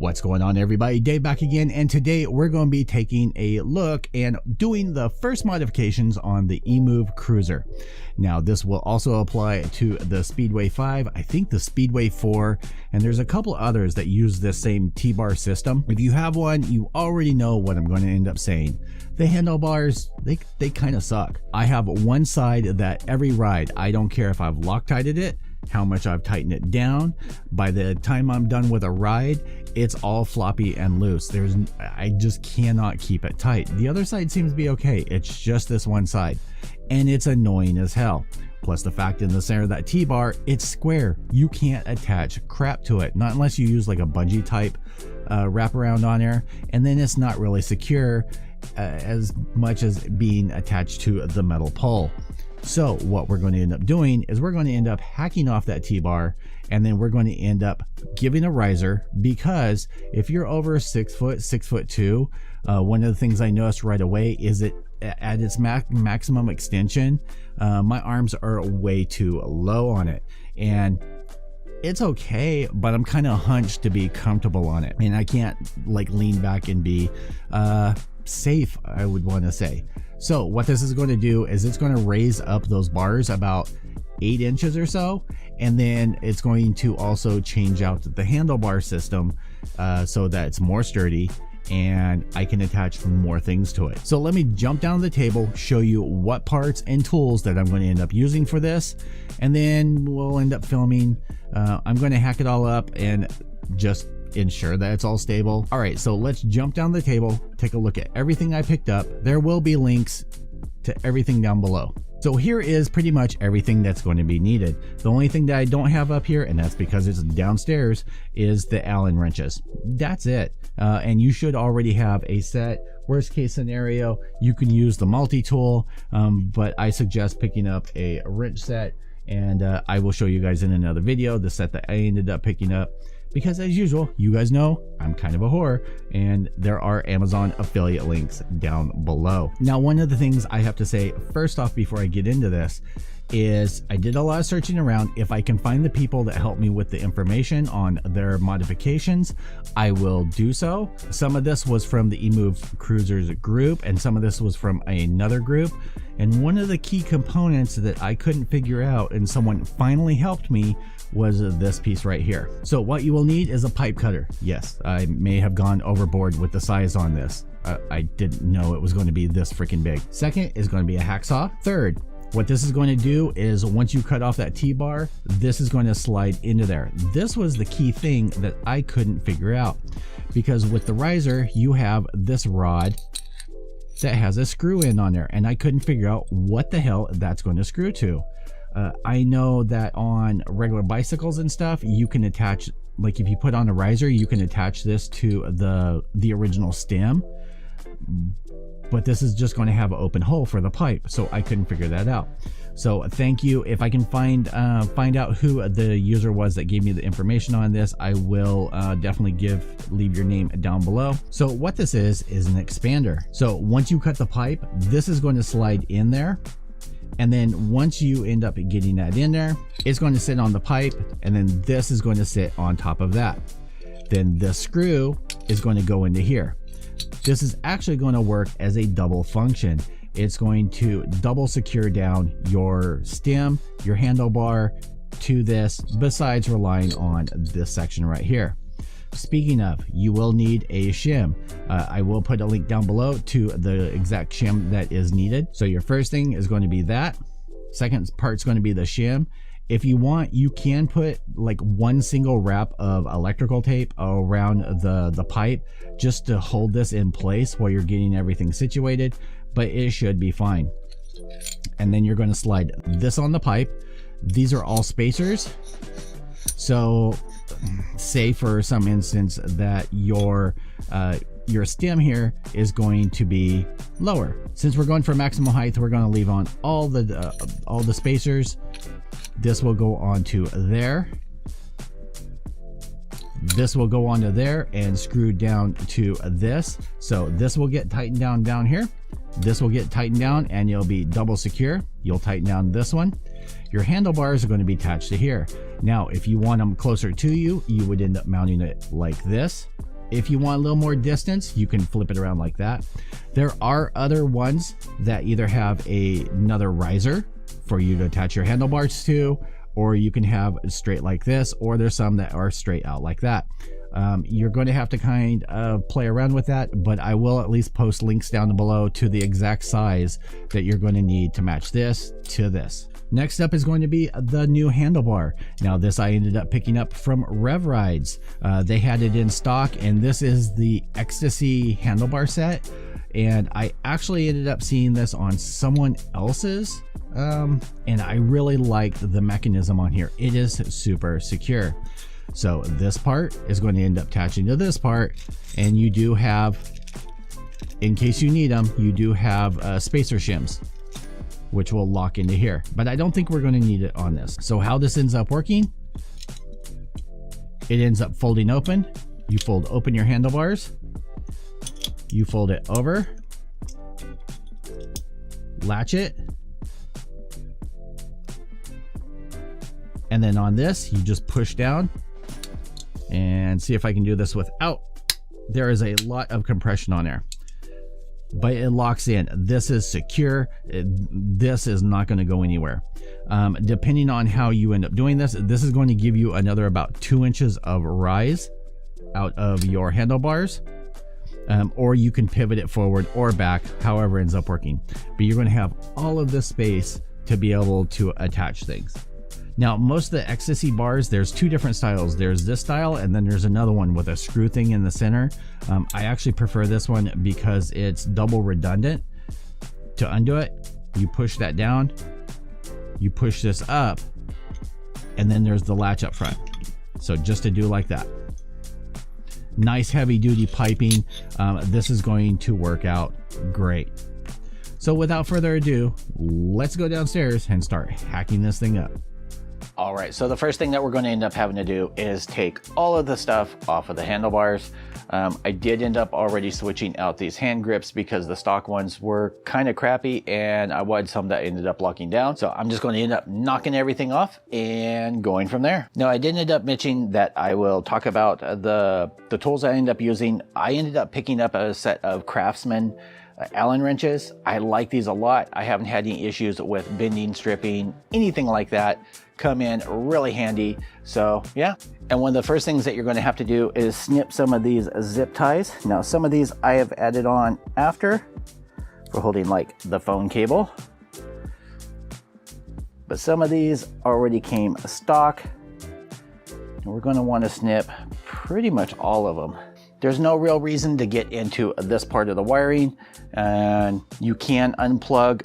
What's going on, everybody? Dave back again, and today we're going to be taking a look and doing the first modifications on the Emove Cruiser. Now this will also apply to the Speedway 5, I think the Speedway 4, and there's a couple others that use this same T-bar system. If you have one, you already know what I'm going to end up saying. The handlebars, they kind of suck. I have one side that every ride, I don't care if I've Loctited it, how much I've tightened it down, by the time I'm done with a ride, it's all floppy and loose. I just cannot keep it tight. The other side seems to be okay. It's just this one side, and it's annoying as hell. Plus the fact in the center of that T-bar, it's square. You can't attach crap to it, not unless you use like a bungee type wraparound on there, and then it's not really secure as much as being attached to the metal pole. So what we're going to end up doing is we're going to end up hacking off that T-bar, and then we're going to end up giving a riser, because if you're over 6 foot, 6'2", one of the things I noticed right away is it at its maximum extension, my arms are way too low on it, and it's okay, but I'm kind of hunched to be comfortable on it, and I can't like lean back and be safe, I would want to say. So what this is going to do is it's going to raise up those bars about 8 inches or so, and then it's going to also change out the handlebar system so that it's more sturdy and I can attach more things to it. So let me jump down the table, show you what parts and tools that I'm going to end up using for this, and then we'll end up filming. I'm going to hack it all up and just ensure that it's all stable. All right, so let's jump down the table, take a look at everything I picked up. There will be links to everything down below. So here is pretty much everything that's going to be needed. The only thing that I don't have up here, and that's because it's downstairs, is the Allen wrenches. That's it. And you should already have a set. Worst case scenario, you can use the multi-tool, but I suggest picking up a wrench set, and I will show you guys in another video the set that I ended up picking up. Because as usual, you guys know I'm kind of a whore, and there are Amazon affiliate links down below. Now, one of the things I have to say first off before I get into this is I did a lot of searching around. If I can find the people that help me with the information on their modifications, I will do so. Some of this was from the Emove Cruisers group, and some of this was from another group. And one of the key components that I couldn't figure out, and someone finally helped me, was this piece right here. So what you will need is a pipe cutter. Yes, I may have gone overboard with the size on this. I didn't know it was going to be this freaking big. Second is going to be a hacksaw. Third, what this is going to do is once you cut off that T-bar, this is going to slide into there. This was the key thing that I couldn't figure out, because with the riser, you have this rod that has a screw in on there, and I couldn't figure out what the hell that's going to screw to. I know that on regular bicycles and stuff, you can attach, like if you put on a riser, you can attach this to the original stem, but this is just going to have an open hole for the pipe, so I couldn't figure that out. So thank you. If I can find out who the user was that gave me the information on this, I will definitely leave your name down below. So what this is an expander. So once you cut the pipe, this is going to slide in there. And then once you end up getting that in there, it's going to sit on the pipe, and then this is going to sit on top of that. Then the screw is going to go into here. This is actually going to work as a double function. It's going to double secure down your stem, your handlebar to this, besides relying on this section right here. Speaking of, you will need a shim. I will put a link down below to the exact shim that is needed. So your first thing is going to be that. Second part is going to be the shim. If you want, you can put like one single wrap of electrical tape around the pipe just to hold this in place while you're getting everything situated, but it should be fine. And then you're going to slide this on the pipe. These are all spacers. So say for some instance that your stem here is going to be lower. Since we're going for maximum height, we're going to leave on all the spacers. This will go onto there. This will go onto there and screw down to this. So this will get tightened down here. This will get tightened down and you'll be double secure. You'll tighten down this one. Your handlebars are going to be attached to here. Now, if you want them closer to you, you would end up mounting it like this, If you want a little more distance, you can flip it around like that. There are other ones that either have another riser for you to attach your handlebars to, or you can have it straight like this, or there's some that are straight out like that. You're going to have to kind of play around with that, but I will at least post links down below to the exact size that you're going to need to match this to this. Next up is going to be the new handlebar. Now this I ended up picking up from Rev Rides. They had it in stock, and this is the XTASY handlebar set. And I actually ended up seeing this on someone else's, and I really liked the mechanism on here. It is super secure. So this part is going to end up attaching to this part, and you do have, in case you need them, you do have spacer shims, which will lock into here, but I don't think we're going to need it on this. So how this ends up working, it ends up folding open. You fold open your handlebars, you fold it over, latch it, and then on this you just push down, and see if I can do this without, there is a lot of compression on there, but it locks in. This is secure. This is not going to go anywhere. Depending on how you end up doing this, this is going to give you another about 2 inches of rise out of your handlebars, or you can pivot it forward or back, however it ends up working. But you're going to have all of this space to be able to attach things. Now, most of the XTASY bars, there's 2 different styles. There's this style, and then there's another one with a screw thing in the center. I actually prefer this one because it's double redundant. To undo it, you push that down, you push this up, and then there's the latch up front. So just to do like that. Nice heavy duty piping. This is going to work out great. So without further ado, let's go downstairs and start hacking this thing up. All right, so the first thing that we're going to end up having to do is take all of the stuff off of the handlebars. I did end up already switching out these hand grips because the stock ones were kind of crappy, and I wanted some that ended up locking down. So I'm just going to end up knocking everything off and going from there. Now, I did end up mentioning that I will talk about the tools I ended up using. I ended up picking up a set of Craftsman Allen wrenches. I like these a lot. I haven't had any issues with bending, stripping, anything like that. Come in really handy. So yeah, and one of the first things that you're going to have to do is snip some of these zip ties. Now some of these I have added on after for holding like the phone cable, but some of these already came stock, and we're going to want to snip pretty much all of them. There's no real reason to get into this part of the wiring, and you can unplug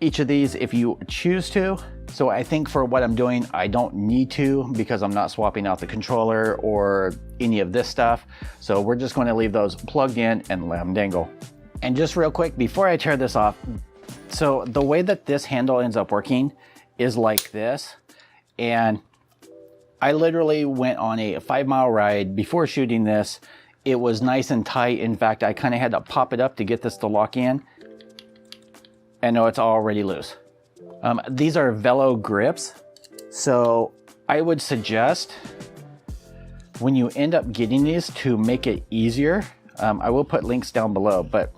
each of these if you choose to. So I think for what I'm doing, I don't need to, because I'm not swapping out the controller or any of this stuff. So we're just going to leave those plugged in and let them dangle. And just real quick, before I tear this off, so the way that this handle ends up working is like this. And I literally went on a 5-mile ride before shooting this. It was nice and tight. In fact, I kind of had to pop it up to get this to lock in. And no, it's already loose. These are Velo grips. So I would suggest when you end up getting these, to make it easier, I will put links down below, but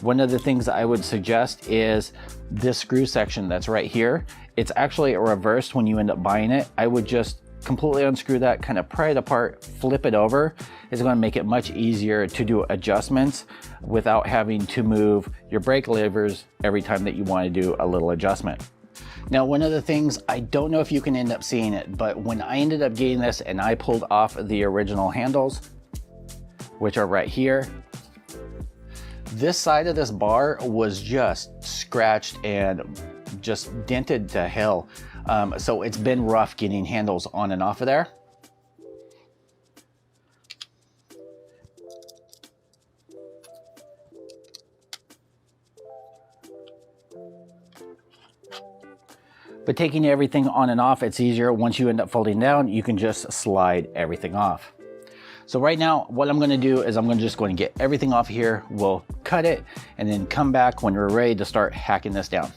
one of the things I would suggest is this screw section that's right here. It's actually reversed when you end up buying it. I would just completely unscrew that, kind of pry it apart, flip it over. It's going to make it much easier to do adjustments without having to move your brake levers every time that you want to do a little adjustment. Now, one of the things, I don't know if you can end up seeing it, but when I ended up getting this and I pulled off the original handles, which are right here, this side of this bar was just scratched and just dented to hell. So it's been rough getting handles on and off of there. But taking everything on and off, it's easier. Once you end up folding down, you can just slide everything off. So right now, what I'm gonna do is I'm just going to get everything off here. We'll cut it and then come back when we're ready to start hacking this down.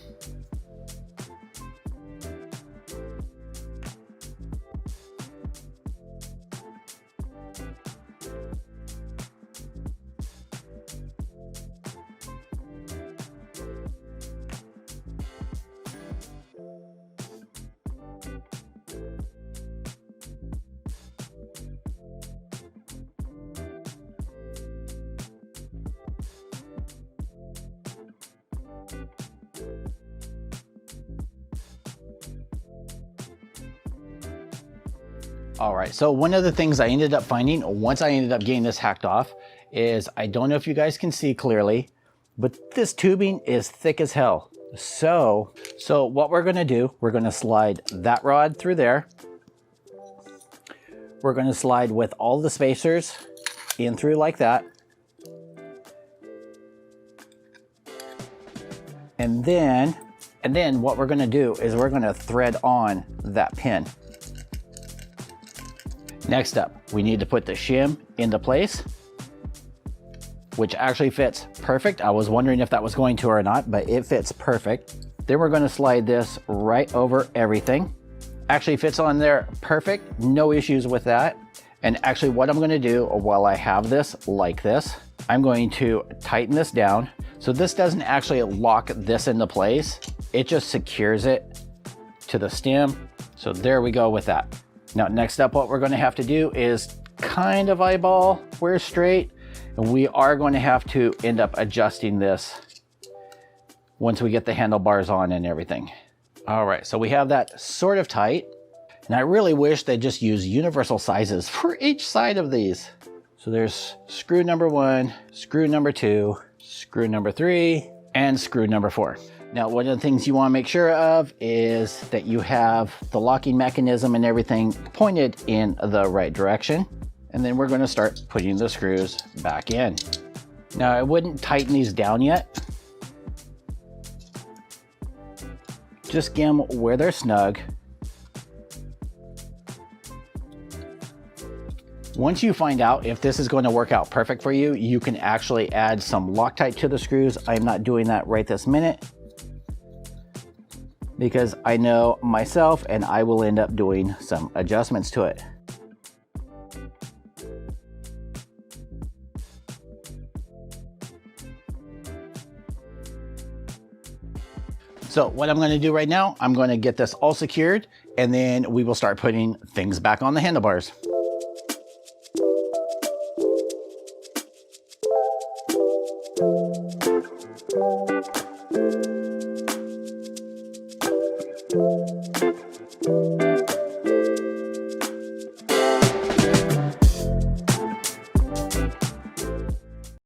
All right, so one of the things I ended up finding once I ended up getting this hacked off is, I don't know if you guys can see clearly, but this tubing is thick as hell. So what we're gonna do, we're gonna slide that rod through there. We're gonna slide with all the spacers in through like that. And then what we're gonna do is we're gonna thread on that pin. Next up, we need to put the shim into place, which actually fits perfect. I was wondering if that was going to or not, but it fits perfect. Then we're gonna slide this right over everything. Actually fits on there perfect, no issues with that. And actually what I'm gonna do while I have this like this, I'm going to tighten this down. So this doesn't actually lock this into place. It just secures it to the stem. So there we go with that. Now, next up, what we're going to have to do is kind of eyeball where it's straight. And we are going to have to end up adjusting this once we get the handlebars on and everything. All right, so we have that sort of tight. And I really wish they just use universal sizes for each side of these. So there's screw number 1, screw number 2, screw number 3, and screw number 4. Now, one of the things you want to make sure of is that you have the locking mechanism and everything pointed in the right direction. And then we're going to start putting the screws back in. Now, I wouldn't tighten these down yet. Just get them where they're snug. Once you find out if this is going to work out perfect for you, you can actually add some Loctite to the screws. I'm not doing that right this minute, because I know myself and I will end up doing some adjustments to it. So what I'm going to do right now, I'm going to get this all secured, and then we will start putting things back on the handlebars.